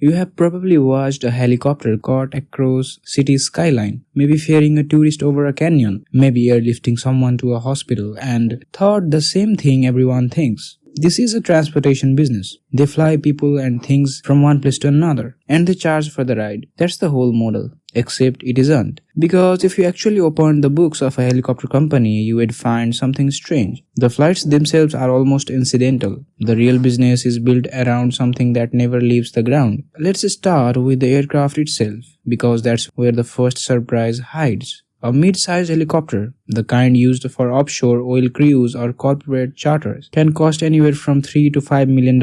You have probably watched a helicopter caught across city skyline, maybe ferrying a tourist over a canyon, maybe airlifting someone to a hospital, and thought the same thing everyone thinks. This is a transportation business. They fly people and things from one place to another, and they charge for the ride. That's the whole model. Except it isn't. Because if you actually opened the books of a helicopter company, you would find something strange. The flights themselves are almost incidental. The real business is built around something that never leaves the ground. Let's start with the aircraft itself, because that's where the first surprise hides. A mid-sized helicopter, the kind used for offshore oil crews or corporate charters, can cost anywhere from $3 to $5 million.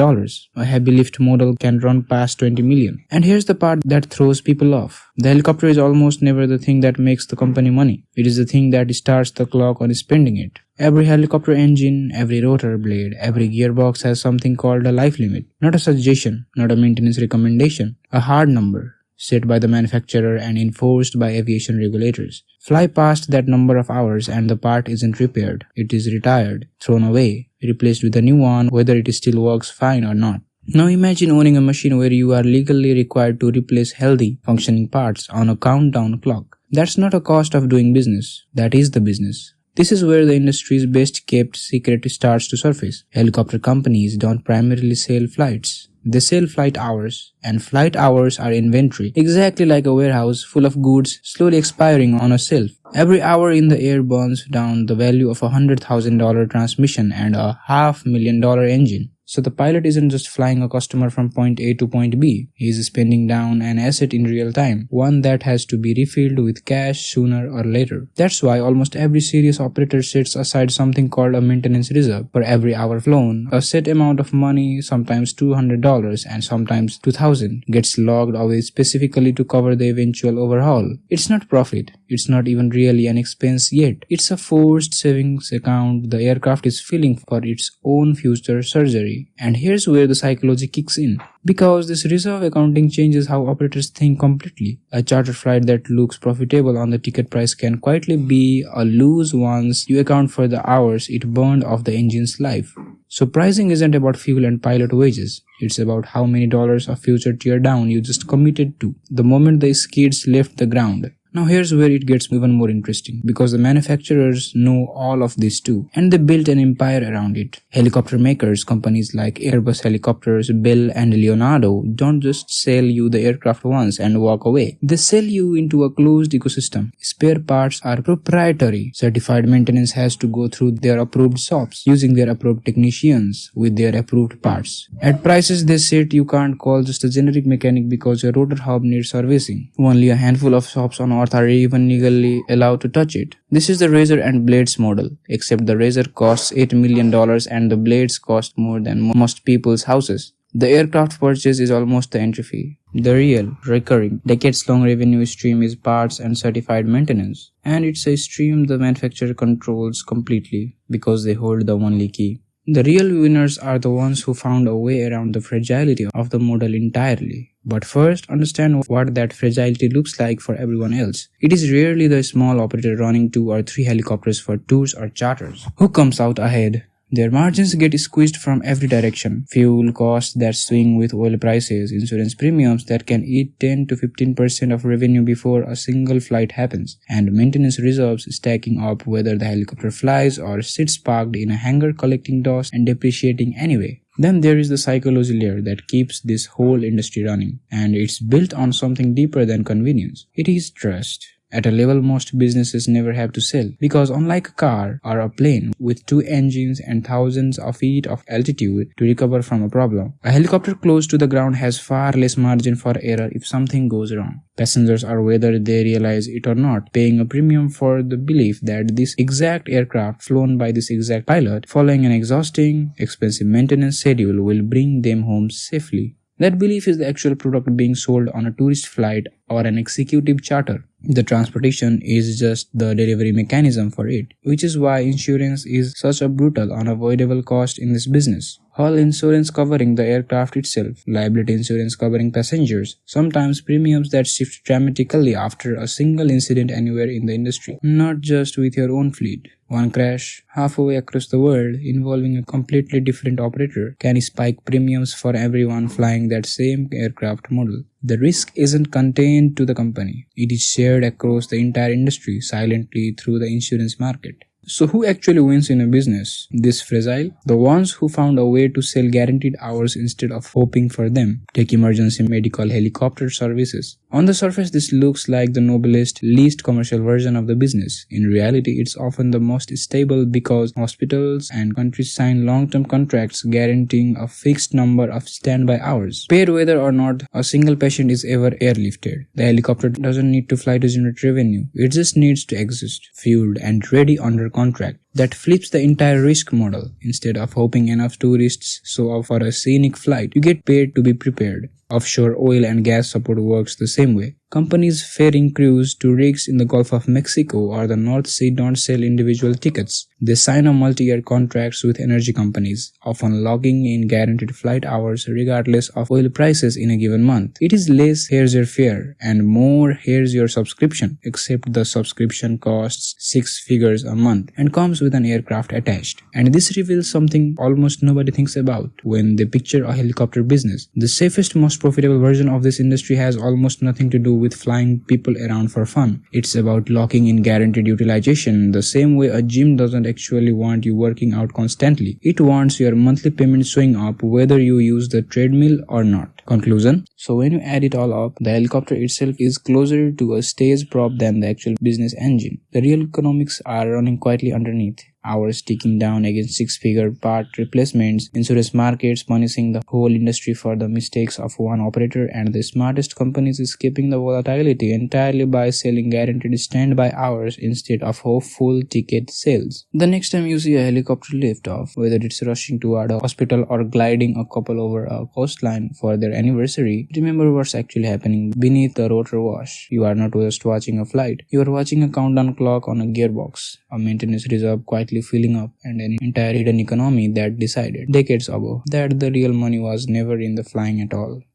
A heavy lift model can run past $20 million. And here's the part that throws people off. The helicopter is almost never the thing that makes the company money. It is the thing that starts the clock on spending it. Every helicopter engine, every rotor blade, every gearbox has something called a life limit. Not a suggestion, not a maintenance recommendation, a hard number set by the manufacturer and enforced by aviation regulators. Fly past that number of hours and the part isn't repaired. It is retired, thrown away, replaced with a new one, whether it still works fine or not. Now imagine owning a machine where you are legally required to replace healthy, functioning parts on a countdown clock. That's not a cost of doing business. That is the business. This is where the industry's best kept secret starts to surface. Helicopter companies don't primarily sell flights. They sell flight hours, and flight hours are inventory, exactly like a warehouse full of goods slowly expiring on a shelf. Every hour in the air burns down the value of a $100,000 transmission and a $500,000 engine. So the pilot isn't just flying a customer from point A to point B. He is spending down an asset in real time, one that has to be refilled with cash sooner or later. That's why almost every serious operator sets aside something called a maintenance reserve. For every hour flown, a set amount of money, sometimes $200 and sometimes $2,000, gets logged away specifically to cover the eventual overhaul. It's not profit. It's not even really an expense yet. It's a forced savings account the aircraft is filling for its own future surgery. And here's where the psychology kicks in. Because this reserve accounting changes how operators think completely. A charter flight that looks profitable on the ticket price can quietly be a lose once you account for the hours it burned off the engine's life. So pricing isn't about fuel and pilot wages. It's about how many dollars of future tear down you just committed to the moment the skids left the ground. Now here's where it gets even more interesting, because the manufacturers know all of this too, and they built an empire around it. Helicopter makers, companies like Airbus Helicopters, Bell and Leonardo, don't just sell you the aircraft once and walk away. They sell you into a closed ecosystem. Spare parts are proprietary. Certified maintenance has to go through their approved shops, using their approved technicians with their approved parts. At prices they set you can't call just a generic mechanic because your rotor hub needs servicing. Only a handful of shops on Earth are even legally allowed to touch it. This is the razor and blades model, except the razor costs $8 million and the blades cost more than most people's houses. The aircraft purchase is almost the entry fee. The real, recurring, decades-long revenue stream is parts and certified maintenance. And it's a stream the manufacturer controls completely because they hold the only key. The real winners are the ones who found a way around the fragility of the model entirely. But first, understand what that fragility looks like for everyone else. It is rarely the small operator running 2 or 3 helicopters for tours or charters who comes out ahead. Their margins get squeezed from every direction. Fuel costs that swing with oil prices, insurance premiums that can eat 10 to 15% of revenue before a single flight happens, and maintenance reserves stacking up whether the helicopter flies or sits parked in a hangar collecting dust and depreciating anyway. Then there is the psychology layer that keeps this whole industry running, and it's built on something deeper than convenience. It is trust. At a level most businesses never have to sell, because unlike a car or a plane with 2 engines and thousands of feet of altitude to recover from a problem, a helicopter close to the ground has far less margin for error if something goes wrong. Passengers are, whether they realize it or not, paying a premium for the belief that this exact aircraft flown by this exact pilot following an exhausting, expensive maintenance schedule will bring them home safely. That belief is the actual product being sold on a tourist flight or an executive charter. The transportation is just the delivery mechanism for it, which is why insurance is such a brutal, unavoidable cost in this business. Hull insurance covering the aircraft itself, liability insurance covering passengers, sometimes premiums that shift dramatically after a single incident anywhere in the industry, not just with your own fleet. One crash halfway across the world involving a completely different operator can spike premiums for everyone flying that same aircraft model. The risk isn't contained to the company, it is shared across the entire industry silently through the insurance market. So who actually wins in a business this fragile? The ones who found a way to sell guaranteed hours instead of hoping for them. Take emergency medical helicopter services. On the surface, this looks like the noblest, least commercial version of the business. In reality, it's often the most stable because hospitals and countries sign long-term contracts guaranteeing a fixed number of standby hours, paid whether or not a single patient is ever airlifted. The helicopter doesn't need to fly to generate revenue. It just needs to exist, fueled and ready under contract. That flips the entire risk model. Instead of hoping enough tourists show up for a scenic flight, you get paid to be prepared. Offshore oil and gas support works the same way. Companies ferrying crews to rigs in the Gulf of Mexico or the North Sea don't sell individual tickets. They sign a multi-year contracts with energy companies, often logging in guaranteed flight hours regardless of oil prices in a given month. It is less here's your fare and more here's your subscription, except the subscription costs 6 figures a month and comes with an aircraft attached. And this reveals something almost nobody thinks about when they picture a helicopter business. The safest, most profitable version of this industry has almost nothing to do with flying people around for fun. It's about locking in guaranteed utilization the same way a gym doesn't actually want you working out constantly. It wants your monthly payment showing up whether you use the treadmill or not. Conclusion. So when you add it all up, the helicopter itself is closer to a stage prop than the actual business engine. The real economics are running quietly underneath. Hours ticking down against 6-figure part replacements, insurance markets punishing the whole industry for the mistakes of one operator, and the smartest companies escaping the volatility entirely by selling guaranteed standby hours instead of hopeful ticket sales. The next time you see a helicopter lift off, whether it's rushing toward a hospital or gliding a couple over a coastline for their anniversary, remember what's actually happening beneath the rotor wash. You are not just watching a flight, you are watching a countdown clock on a gearbox, a maintenance reserve quietly filling up, and an entire hidden economy that decided decades ago that the real money was never in the flying at all.